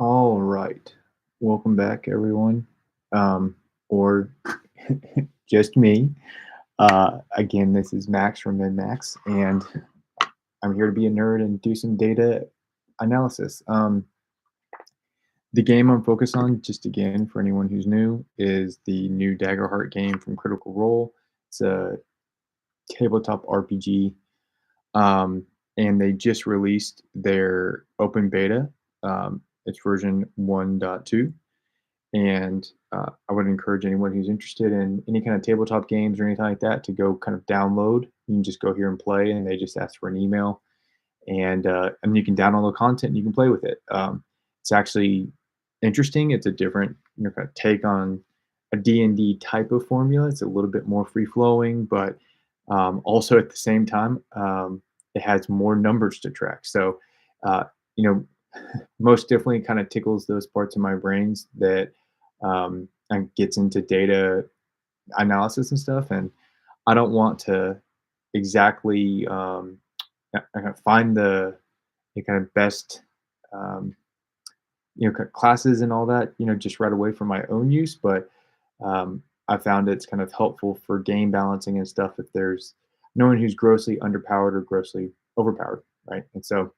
All right. Welcome back, everyone. Or just me. Again, this is Max from MinMax, and I'm here to be a nerd and do some data analysis. The game I'm focused on, just again, for anyone who's new, is the new Daggerheart game from Critical Role. It's a tabletop RPG, and they just released their open beta. It's version 1.2. And I would encourage anyone who's interested in any kind of tabletop games or anything like that to go kind of download. You can just go here and play, and they just ask for an email, and you can download the content and you can play with it. It's actually interesting. It's a different kind of take on a D&D type of formula. It's a little bit more free flowing, but also at the same time, it has more numbers to track. So, uh, you know, most definitely kind of tickles those parts of my brains that and gets into data analysis and stuff. And I don't want to exactly find the kind of best um, classes and all that, just right away for my own use. But I found it's kind of helpful for game balancing and stuff if there's no one who's grossly underpowered or grossly overpowered, right? And so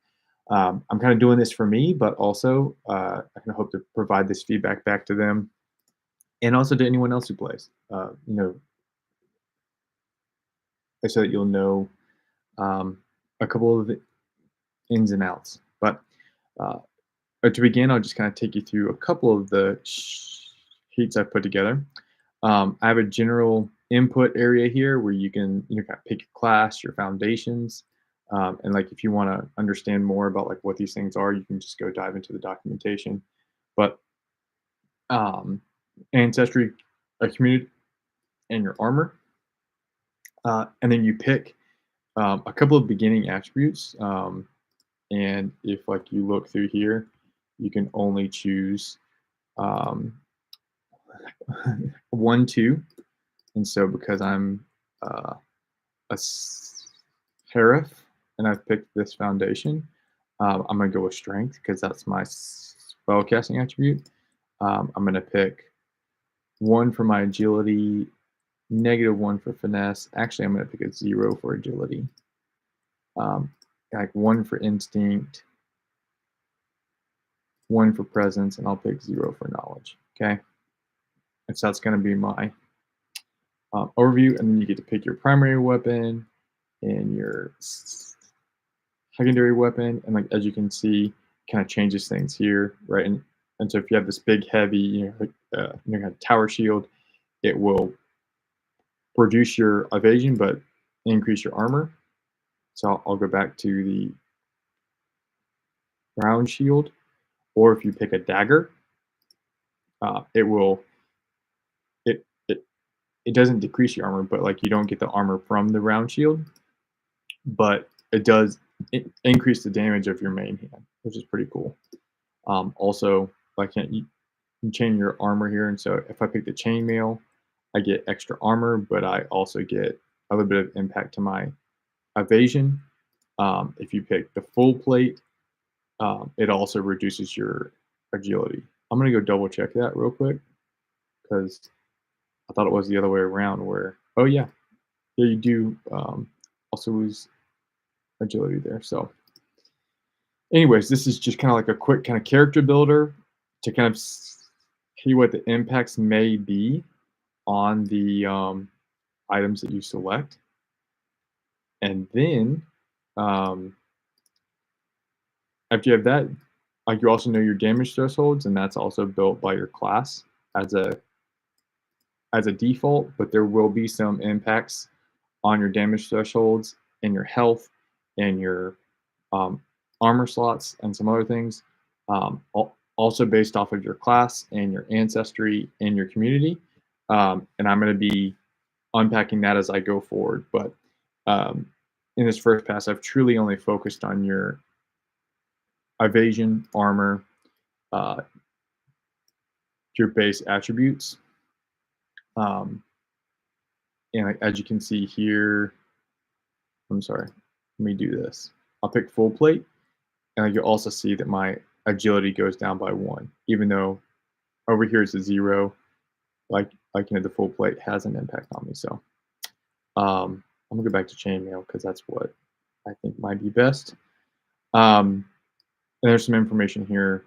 I'm kind of doing this for me, but also I kind of hope to provide this feedback back to them and also to anyone else who plays, so that you'll know um, a couple of the ins and outs. Uh, but to begin, I'll just kind of take you through a couple of the sheets I've put together. I have a general input area here where you can kind of pick your class, your foundations, and like if you want to understand more about like what these things are, you can just go dive into the documentation. But um, ancestry, a community, and your armor, and then you pick a couple of beginning attributes. And if like you look through here, you can only choose um, 1, 2, and so because I'm a seraph and I've picked this foundation, I'm gonna go with strength because that's my spellcasting attribute. I'm gonna pick 1 for my agility, -1 for finesse. Actually, I'm gonna pick a 0 for agility. Like 1 for instinct, 1 for presence, and I'll pick 0 for knowledge. Okay, and so that's gonna be my overview, and then you get to pick your primary weapon and your secondary weapon, and like as you can see, kind of changes things here, right? And so if you have this big, heavy, kind of tower shield, it will reduce your evasion but increase your armor. So I'll go back to the round shield, or if you pick a dagger, it will it it it doesn't decrease your armor, but like you don't get the armor from the round shield, but it does increase the damage of your main hand, which is pretty cool. Also, like you chain your armor here, and so if I pick the chainmail, I get extra armor, but I also get a little bit of impact to my evasion. If you pick the full plate, it also reduces your agility. I'm gonna go double check that real quick because I thought it was the other way around. Where yeah, you do also lose agility there. So, anyways, this is just kind of like a quick kind of character builder to kind of see what the impacts may be on the items that you select. And then after you have that, like you also know your damage thresholds, and that's also built by your class as a default, but there will be some impacts on your damage thresholds and your health and your um, armor slots and some other things, also based off of your class and your ancestry and your community. And I'm going to be unpacking that as I go forward. But um, in this first pass, I've truly only focused on your evasion, armor, uh, your base attributes. And as you can see here, I'm sorry, let me do this. I'll pick full plate, and you'll also see that my agility goes down by 1, even though over here is a 0. Like the full plate has an impact on me. So I'm gonna go back to chainmail because that's what I think might be best. And there's some information here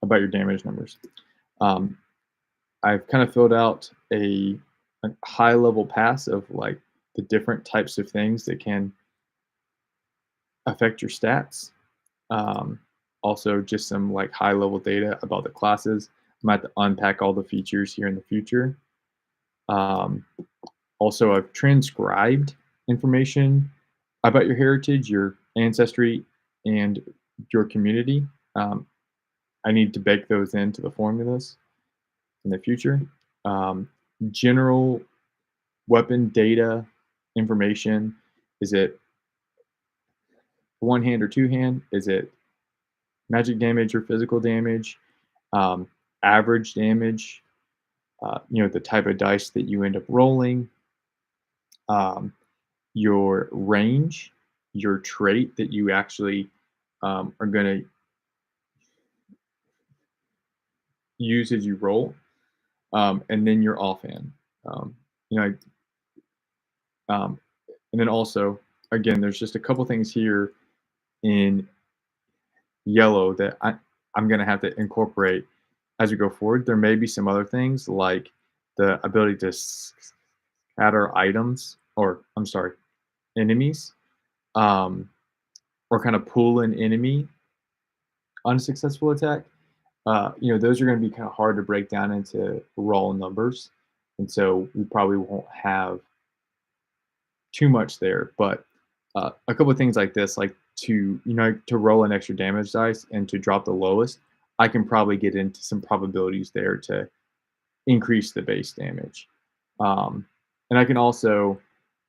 about your damage numbers. I've kind of filled out a high level pass of like the different types of things that can affect your stats. Um, Also, just some like high level data about the classes. I might have to unpack all the features here in the future. Also, I've transcribed information about your heritage, your ancestry, and your community. Um, I need to bake those into the formulas in the future. Um, General weapon data information. Is it one hand or two hand? Is it magic damage or physical damage? Um, Average damage. The type of dice that you end up rolling. Um, your range, your trait that you actually are going to use as you roll, and then your offhand. Um, you know, um, and then also, again, there's just a couple things here in yellow that I'm going to have to incorporate as we go forward. There may be some other things like the ability to scatter items, or I'm sorry, enemies, um, or kind of pull an enemy unsuccessful attack. Those are going to be kind of hard to break down into raw numbers, and so we probably won't have too much there. But a couple of things like this, like to roll an extra damage dice and to drop the lowest, I can probably get into some probabilities there to increase the base damage. And I can also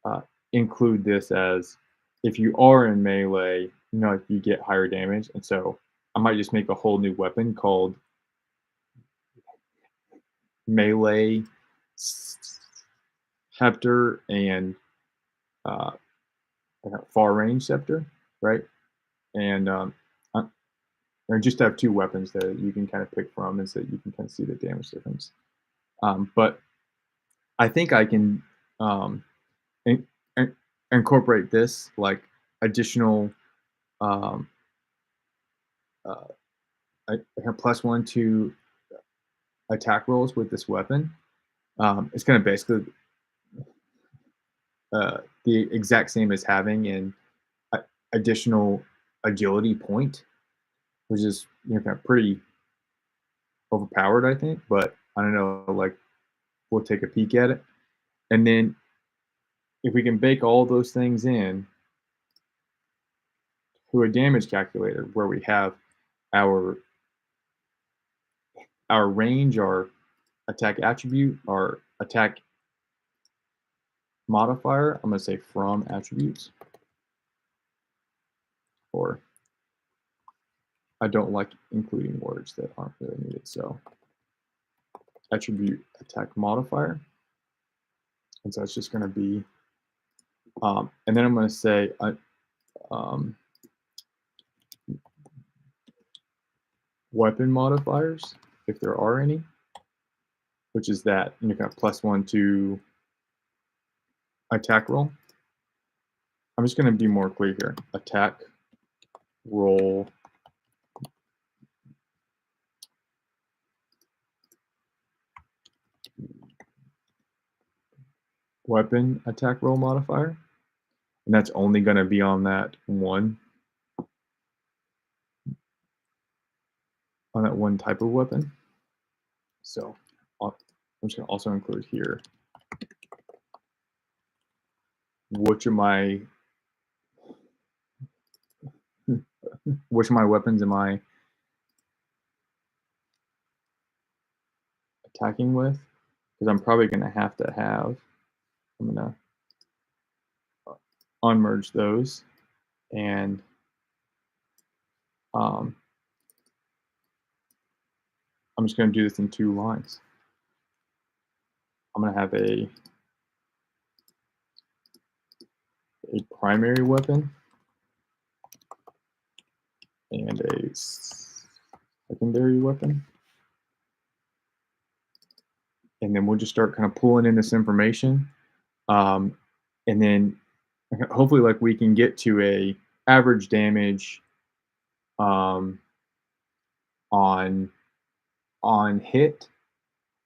uh, include this as if you are in melee, you get higher damage, and so I might just make a whole new weapon called melee scepter and uh, far range scepter, right? And or just have two weapons that you can kind of pick from, and so you can kind of see the damage difference. But I think I can um, in, incorporate this like additional um, uh, +1 to attack rolls with this weapon. It's going to basically the exact same as having an additional agility point, which is kind of pretty overpowered, I think. But I don't know, like we'll take a peek at it, and then if we can bake all those things in to a damage calculator where we have our range, our attack attribute, our attack modifier. I'm going to say from attributes, or I don't like including words that aren't really needed. So attribute attack modifier. And so it's just going to be, and then I'm going to say weapon modifiers, if there are any, which is that kind of +1 to attack roll. I'm just going to be more clear here. Attack roll weapon attack roll modifier, and that's only going to be on that one type of weapon. So I'm just going to also include here which of my weapons am I attacking with, because I'm probably going to have I'm going to unmerge those, and I'm just going to do this in 2 lines. I'm going to have a primary weapon and a secondary weapon. And then we'll just start kind of pulling in this information. And then hopefully like we can get to a average damage on hit,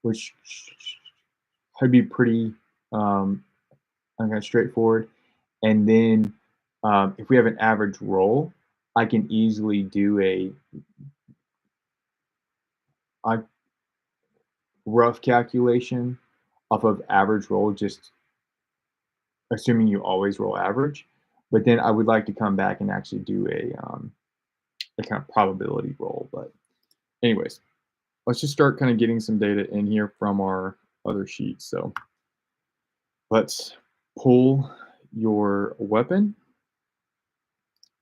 which should be pretty kind of straightforward. And then if we have an average roll, I can easily do a rough calculation off of average roll, just assuming you always roll average. But then I would like to come back and actually do a kind of probability roll. But anyways, let's just start kind of getting some data in here from our other sheets. So let's pull your weapon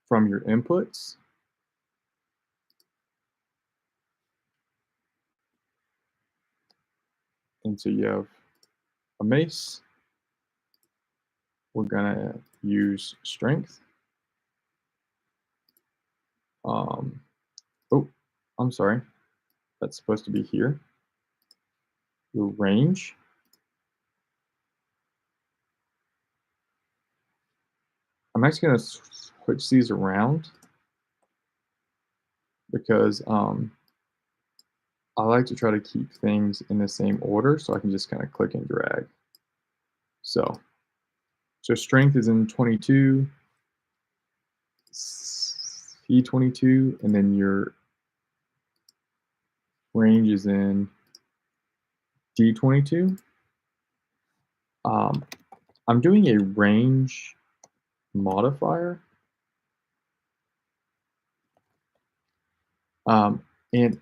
from your inputs. And so you have a mace. We're gonna use strength. Oh, I'm sorry. That's supposed to be here. Your range. I'm actually gonna switch these around because I like to try to keep things in the same order, so I can just kind of click and drag. So strength is in 22, C22, and then your range is in D22. I'm doing a range modifier. And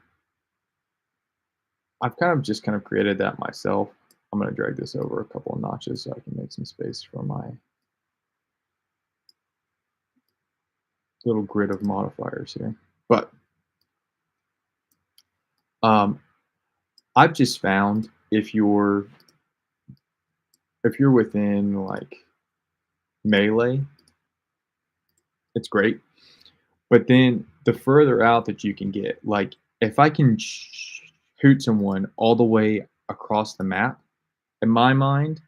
I've kind of just kind of created that myself. I'm going to drag this over a couple of notches so I can make some space for my little grid of modifiers here. But I've just found if you're within like melee, it's great. But then the further out that you can get, like if I can shoot someone all the way across the map, in my mind,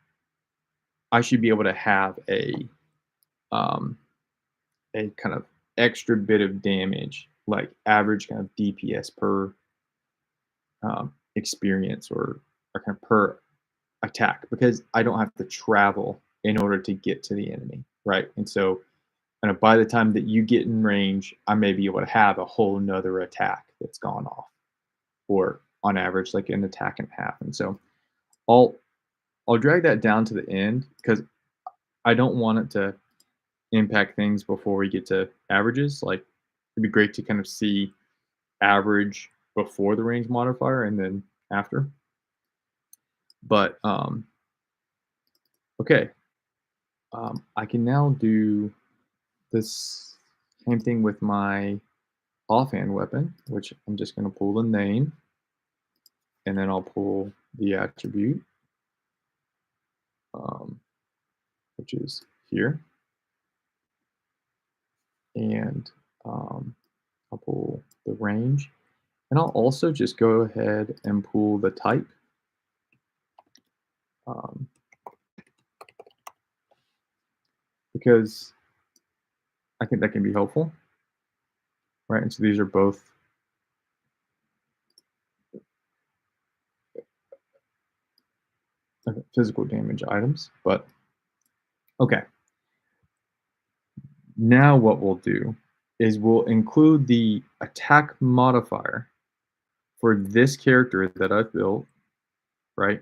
I should be able to have a kind of extra bit of damage, like average kind of DPS per experience or kind of per attack, because I don't have to travel in order to get to the enemy, right? And so kind of by the time that you get in range, I may be able to have a whole nother attack that's gone off, or on average, like an attack and a half. And so I'll drag that down to the end because I don't want it to impact things before we get to averages. Like it'd be great to kind of see average before the range modifier and then after. But okay, I can now do this same thing with my offhand weapon, which I'm just going to pull the name, and then I'll pull the attribute, which is here, and I'll pull the range, and I'll also just go ahead and pull the type. Because I think that can be helpful, right? And so these are both physical damage items, but okay. Now what we'll do is we'll include the attack modifier for this character that I've built, right?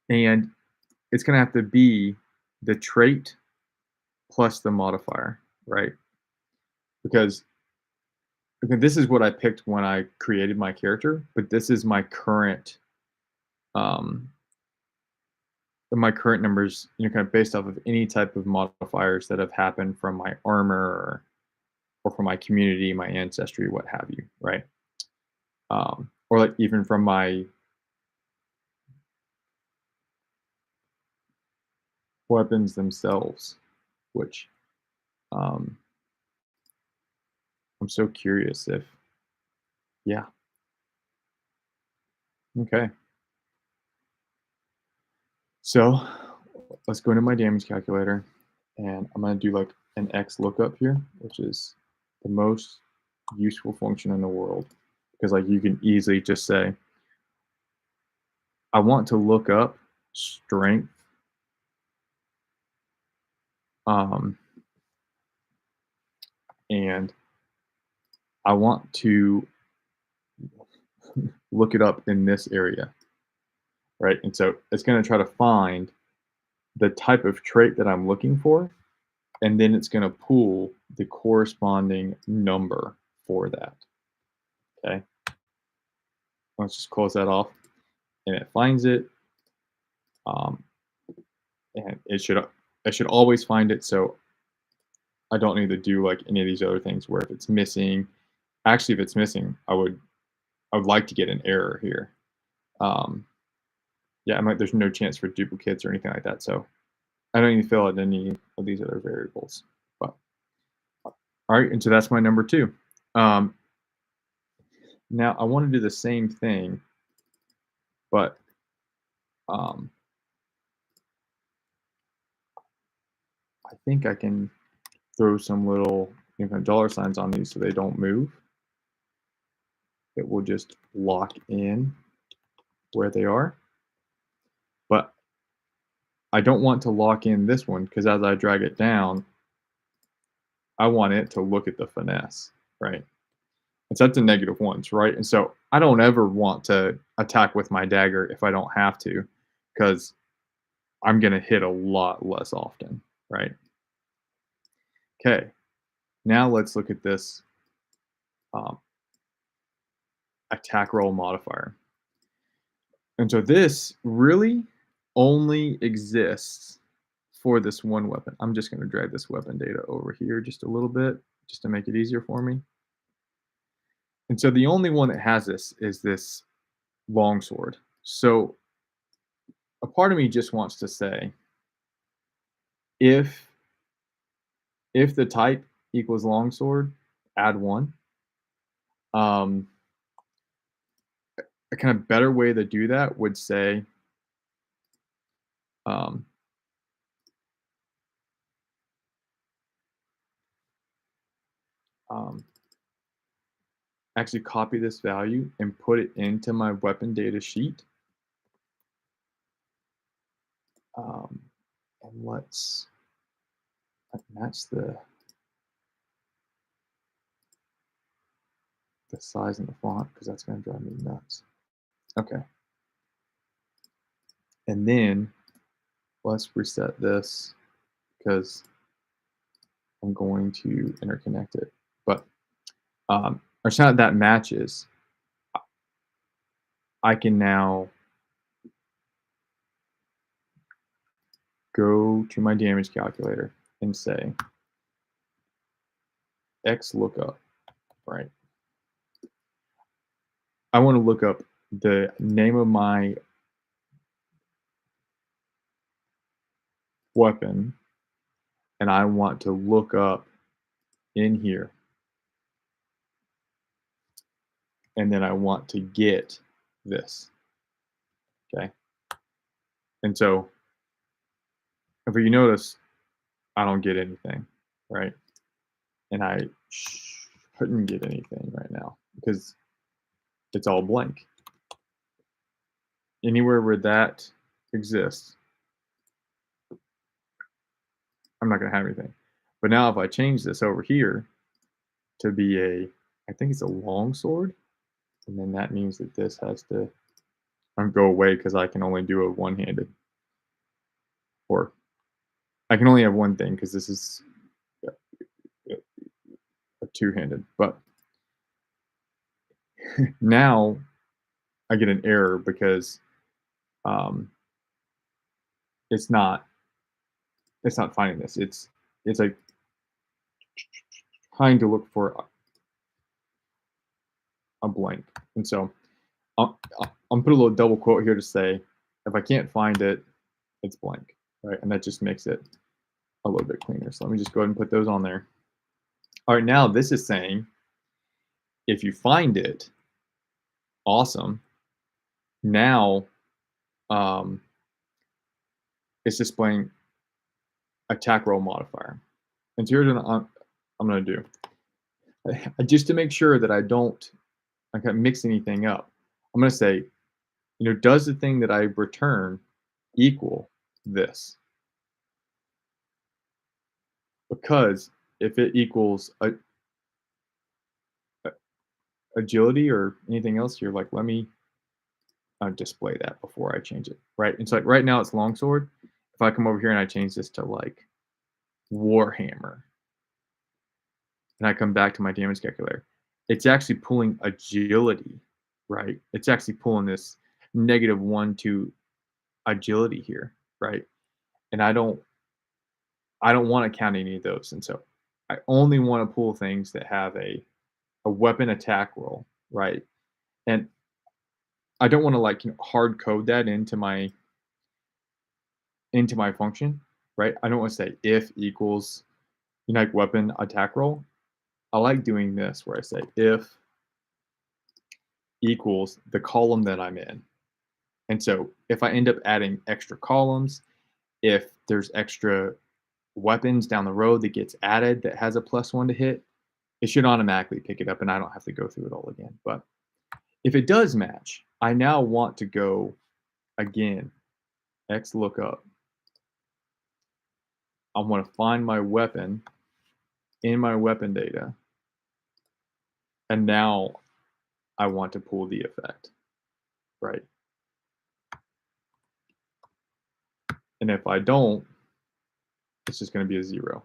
And it's going to have to be the trait plus the modifier, right? Because this is what I picked when I created my character, but this is my current numbers, kind of based off of any type of modifiers that have happened from my armor or from my community, my ancestry, what have you, right? Or like even from my weapons themselves, which I'm so curious if, yeah. Okay. So let's go into my damage calculator, and I'm going to do like an X lookup here, which is the most useful function in the world. Because like you can easily just say, I want to look up strength, um, and I want to look it up in this area, right? And so it's going to try to find the type of trait that I'm looking for, and then it's going to pull the corresponding number for that. Okay. Let's just close that off, and it finds it, um, and it should always find it. So I don't need to do like any of these other things where if it's missing, actually if it's missing, I would like to get an error here. Um, yeah, there's no chance for duplicates or anything like that. So I don't need to fill out any of these other variables. But all right, and so that's my number 2. Now I want to do the same thing, but um, I think I can throw some little dollar signs on these so they don't move. It will just lock in where they are. But I don't want to lock in this one because as I drag it down, I want it to look at the finesse, right? And so that's a -1s, right? And so I don't ever want to attack with my dagger if I don't have to, because I'm going to hit a lot less often, right? Okay, now let's look at this um, attack roll modifier. And so this really only exists for this one weapon. I'm just going to drag this weapon data over here just a little bit, just to make it easier for me. And so the only one that has this is this longsword. So a part of me just wants to say, if the type equals longsword, add 1. Um, a kind of better way to do that would say, um, um, actually copy this value and put it into my weapon data sheet. And let's match the size and the font because that's going to drive me nuts. Okay. And then let's reset this because I'm going to interconnect it. But or it's not that matches. I can now go to my damage calculator and say X lookup, right? I want to look up the name of my weapon, and I want to look up in here, and then I want to get this, okay? And so if you notice, I don't get anything, right? And I shouldn't get anything right now because it's all blank. Anywhere where that exists, I'm not going to have anything. But now if I change this over here to be I think it's a long sword, and then that means that this has to go away because I can only do a one-handed, or I can only have one thing because this is a two-handed. But now I get an error because um, it's not finding this. It's like trying to look for a blank. And so I'm put a little double quote here to say, if I can't find it, it's blank, right? And that just makes it a little bit cleaner. So let me just go ahead and put those on there. All right, now this is saying If you find it, awesome. Now um, it's displaying attack roll modifier. And so here's what I'm going to do. Just to make sure that I don't mix anything up, I'm going to say, does the thing that I return equal this? Because if it equals agility or anything else, you're like, let me display that before I change it, right? And so like right now it's longsword. If I come over here and I change this to like warhammer, and I come back to my damage calculator, it's actually pulling agility, right? It's actually pulling this -1 to agility here, right? And I don't want to count any of those, and so I only want to pull things that have a weapon attack roll, right? And I don't want to like hard code that into my function, right? I don't want to say if equals like weapon attack roll. I like doing this where I say if equals the column that I'm in. And so if I end up adding extra columns, if there's extra weapons down the road that gets added that has a +1 to hit, it should automatically pick it up and I don't have to go through it all again. But if it does match, I now want to go again, X lookup. I want to find my weapon in my weapon data. And now I want to pull the effect, right? And if I don't, it's just going to be a 0.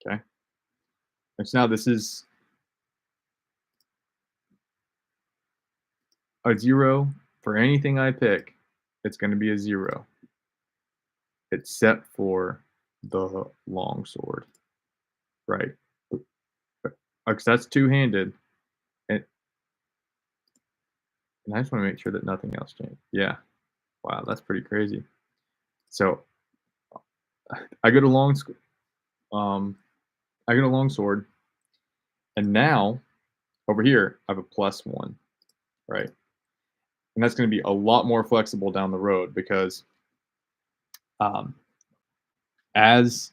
Okay. And so now this is a 0 for anything I pick. It's going to be a 0, except for the longsword, right? Because that's two-handed, and I just want to make sure that nothing else changed. Yeah, wow, that's pretty crazy. So I get a um, I get a longsword, and now over here I have a +1, right? And that's going to be a lot more flexible down the road because um, as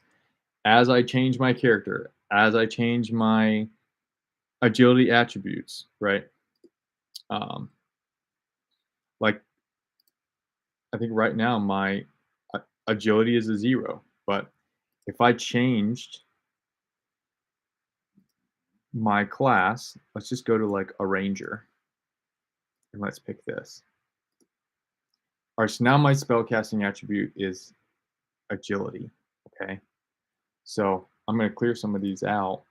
I change my character, as I change my agility attributes, right? Um, like I think right now my agility is a 0, but if I changed my class, let's just go to like a ranger and let's pick this. All right, so now my spellcasting attribute is agility. Okay, so I'm going to clear some of these out,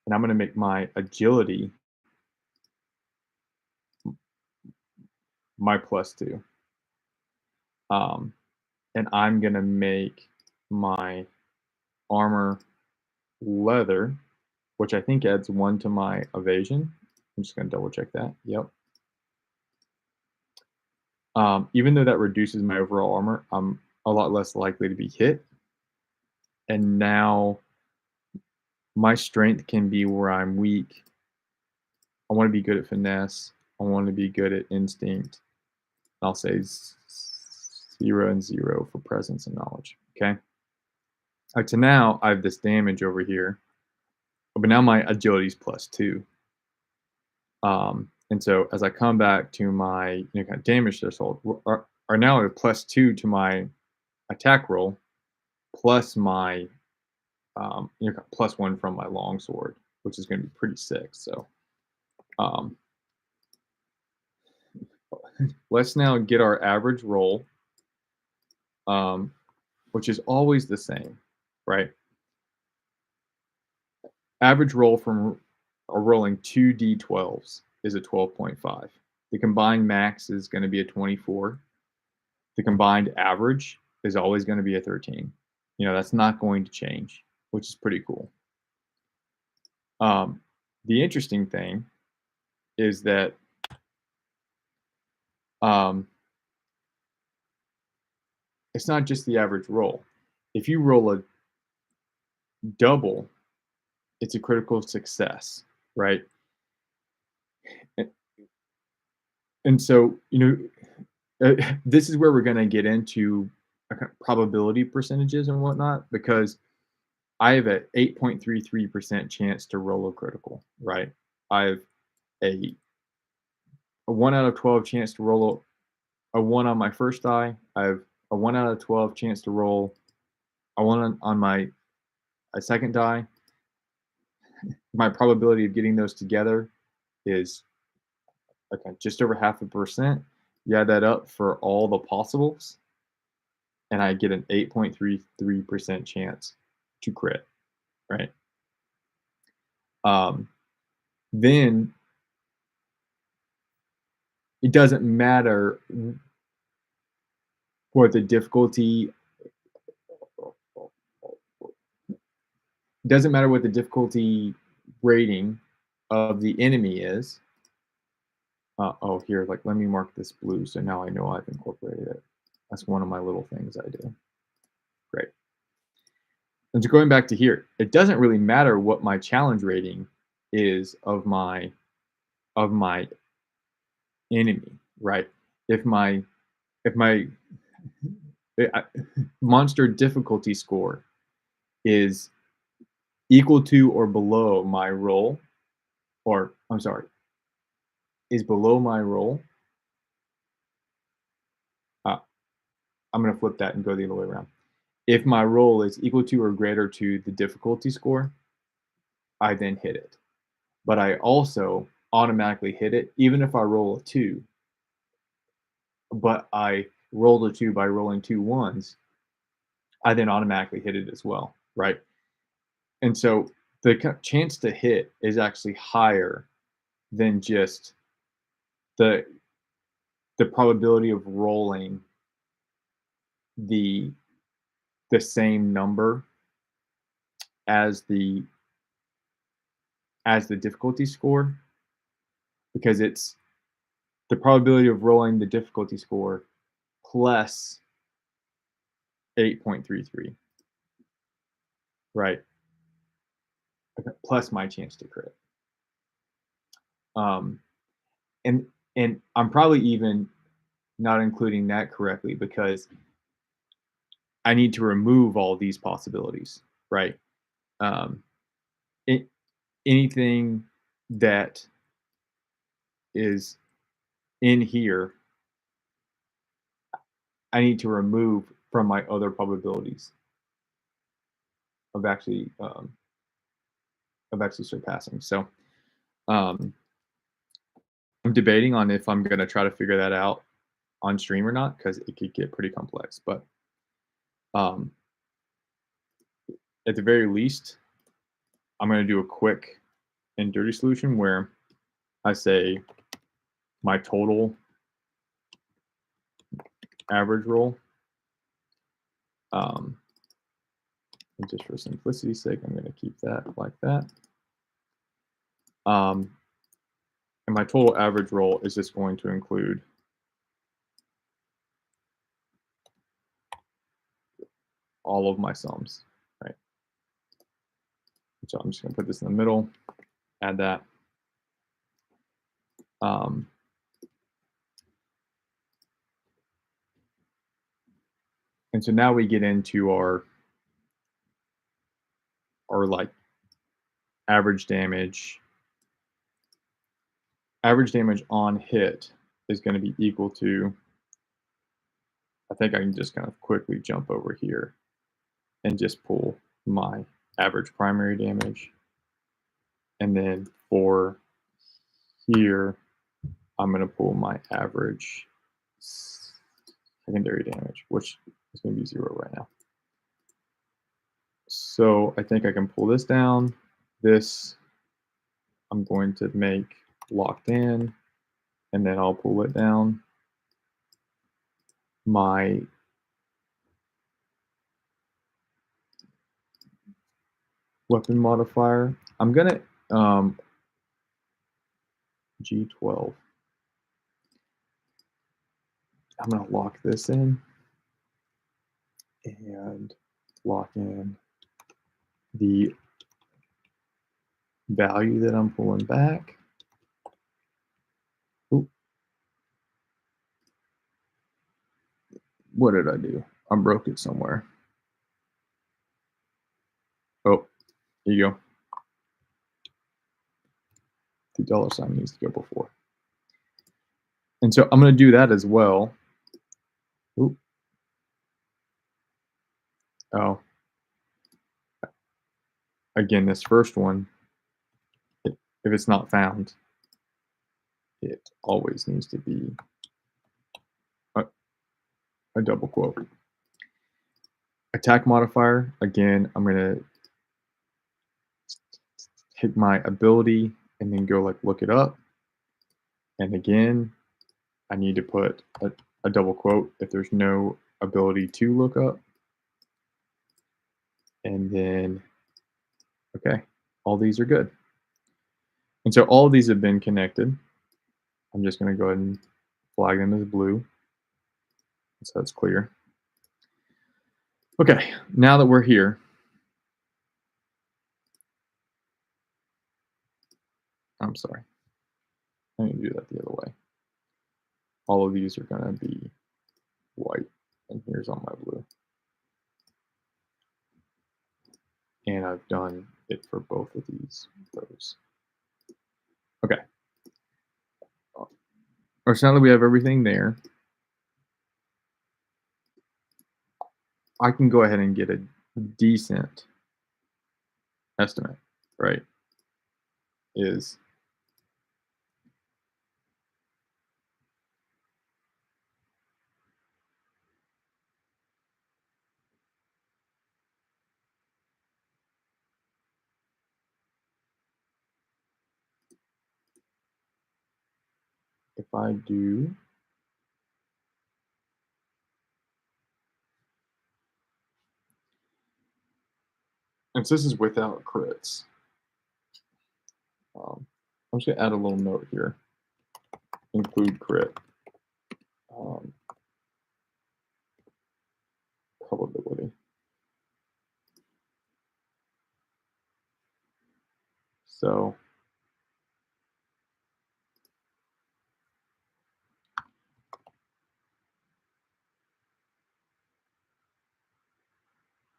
and I'm going to make my agility my +2. And I'm going to make my armor leather, which I think adds 1 to my evasion. I'm just going to double check that. Yep. Even though that reduces my overall armor, I'm a lot less likely to be hit. And now my strength can be where I'm weak. I want to be good at finesse. I want to be good at instinct. I'll say 0 and 0 for presence and knowledge. Okay. All right, so now I have this damage over here, but now my agility is +2. And so as I come back to my kind of damage threshold, are now a +2 to my attack roll, plus my +1 from my longsword, which is going to be pretty sick. So um, let's now get our average roll, which is always the same, right? Average roll from rolling 2d12s is a 12.5. The combined max is going to be a 24. The combined average is always going to be a 13. That's not going to change, which is pretty cool. The interesting thing is that it's not just the average roll. If you roll double, it's a critical success, right? And so, this is where we're going to get into probability percentages and whatnot, because I have a 8.33% chance to roll a critical, right? I have a, a 1 out of 12 chance to roll a 1 on my first die. I have a 1 out of 12 chance to roll a 1 on my a second die. My probability of getting those together is okay, just over 0.5%. You add that up for all the possibles, and I get an 8.33% chance to crit, right? Um, then it doesn't matter what the difficulty doesn't matter what the difficulty rating of the enemy is. Oh, here, like, let me mark this blue so now I know I've incorporated it. That's one of my little things I do. Great. And so going back to here, it doesn't really matter what my challenge rating is of my enemy, right? If my monster difficulty score is equal to or below my roll, or I'm sorry, is below my roll, uh, I'm going to flip that and go the other way around. If my roll is equal to or greater to the difficulty score, I then hit it. But I also automatically hit it, even if I roll a 2, but I rolled a 2 by rolling 2 ones, I then automatically hit it as well, right? And so the chance to hit is actually higher than just the probability of rolling the same number as the difficulty score, because it's the probability of rolling the difficulty score plus 8.33, right? Okay, plus my chance to crit. Um, and I'm probably even not including that correctly, because I need to remove all these possibilities, right? Um, it, anything that is in here, I need to remove from my other probabilities of actually surpassing. So um, I'm debating on if I'm going to try to figure that out on stream or not, because it could get pretty complex. But um, at the very least, I'm going to do a quick and dirty solution where I say my total average roll. And just for simplicity's sake, I'm going to keep that like that. And my total average roll is just going to include all of my sums, right? So I'm just going to put this in the middle, add that. And so now we get into our like average damage. Average damage on hit is going to be equal to, I think I can just kind of quickly jump over here and just pull my average primary damage. And then for here, I'm going to pull my average secondary damage, which is going to be 0 right now. So I think I can pull this down. This I'm going to make locked in, and then I'll pull it down. My weapon modifier, I'm going to G12. I'm going to lock this in and lock in the value that I'm pulling back. Ooh. What did I do? I broke it somewhere. Oh, here you go. The $sign needs to go before. And so I'm going to do that as well. Ooh. Oh. Again, this first one, if it's not found, it always needs to be a double quote. Attack modifier, again, I'm going to take my ability and then go like look it up. And again, I need to put a double quote if there's no ability to look up. And then, okay, all these are good. And so all of these have been connected. I'm just going to go ahead and flag them as blue, so that's clear. Okay, now that we're here, I'm sorry, I need to do that the other way. All of these are going to be white, and here's all my blue. And I've done it for both of these rows. Okay. So now that we have everything there, I can go ahead and get a decent estimate, right? Is if I do and so this is without crits. I'm just going to add a little note here. Include crit probability. So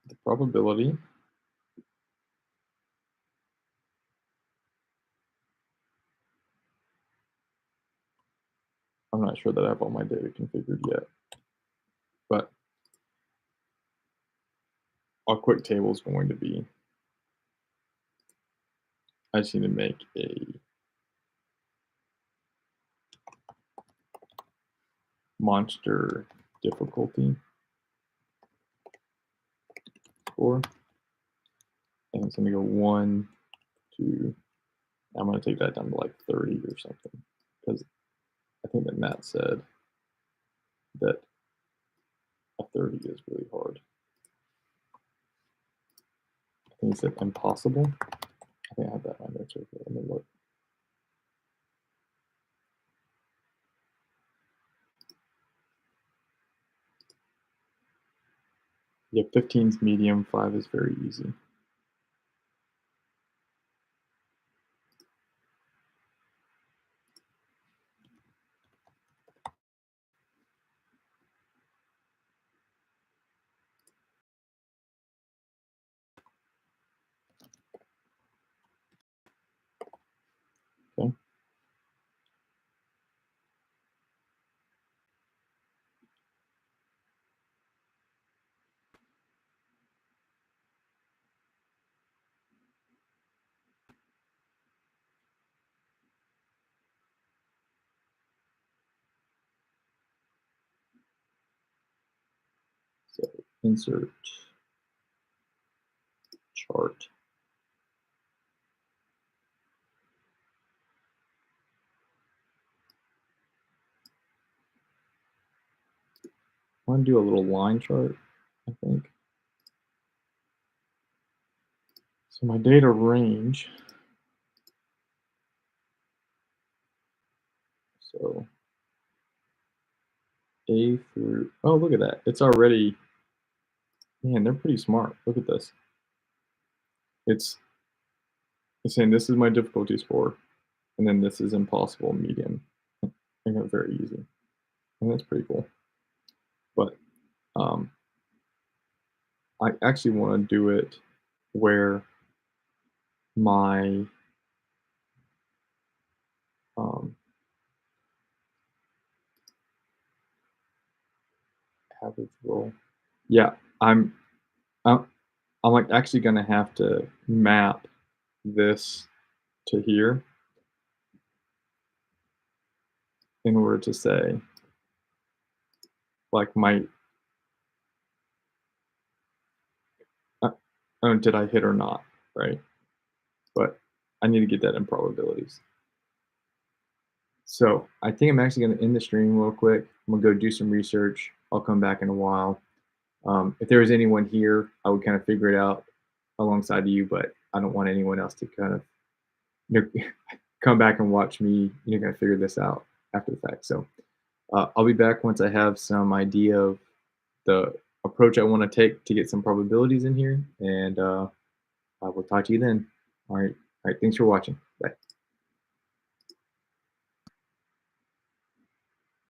the probability I'm not sure that I have all my data configured yet, but our quick table is going to be, I just need to make a monster difficulty score, and it's going to go 1, 2. I'm going to take that down to like 30 or something, because I think that Matt said that a 30 is really hard. I think he said impossible. I think I have that on there too. Let me look. Yeah, 15 is medium, 5 is very easy. Okay. So insert chart. I want to do a little line chart, I think. So my data range. So A through, oh, look at that. It's already, man, they're pretty smart. Look at this. It's saying this is my difficulty score, and then this is impossible, medium, and very easy, and that's pretty cool. But um, I actually want to do it where my um, average roll. Yeah, I'm, I'm like actually gonna have to map this to here in order to say like my did I hit or not, right? But I need to get that in probabilities. So I think I'm actually going to end the stream real quick. I'm gonna go do some research. I'll come back in a while. If there was anyone here, I would kind of figure it out alongside you, but I don't want anyone else to kind of come back and watch me, kind of figure this out after the fact. So I'll be back once I have some idea of the approach I want to take to get some probabilities in here, and I will talk to you then. All right. All right. Thanks for watching. Bye.